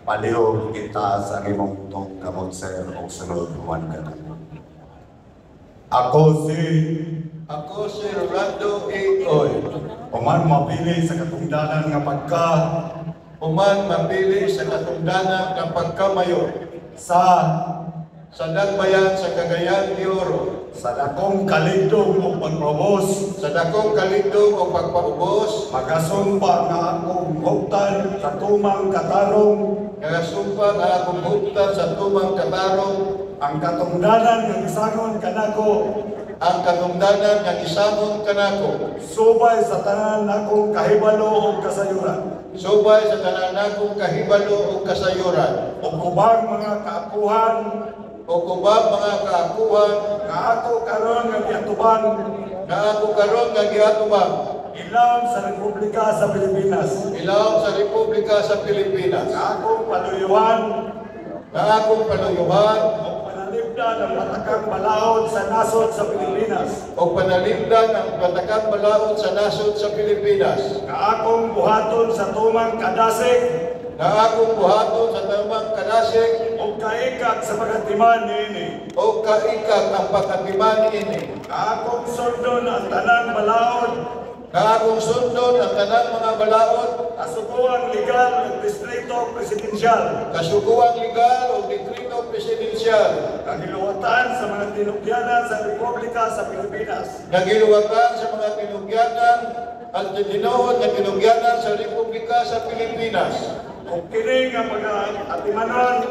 palihog kita sa imong tong kamot sir o sunod buwan ka na. Ako si Rolando A. Oy. Uman mapili sa katungdanan nga pagkamayor sa Dagbayan sa Cagayan de Oro, sa dakong kalidong o pagpaubos, magasumpa nga akong huktan sa tumang katarong, ang katungdanan nga gisangon kanako, subay sa tanan akong kahibalo o kasayuran, o kubang mga kaakuhan, nga ako karon nga giatubang, ilaw sa Republika sa Pilipinas, nga akong paluyuhan, o panalipdan ang patakang balaod sa nasod sa Pilipinas, nga akong buhaton sa tumang kadasig, o kaikag sa pagatiman niini, nga akong sundon ang tanang balaod, kasuguang legal ng distrito presidensyal, kagiluwatan sa mga tinugyanan sa Republika sa Pilipinas, o kini nga pag-atimanon,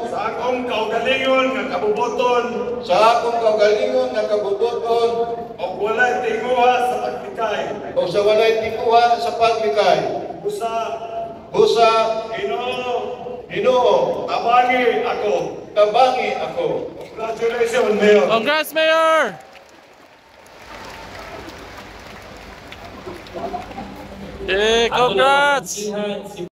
sa akong kaugalingon nga kabubuton, o walay tinguha sa paglikay, busa, Ginoo, tabangi ako. Congratulations, Mayor. Congrats, Mayor! Congrats!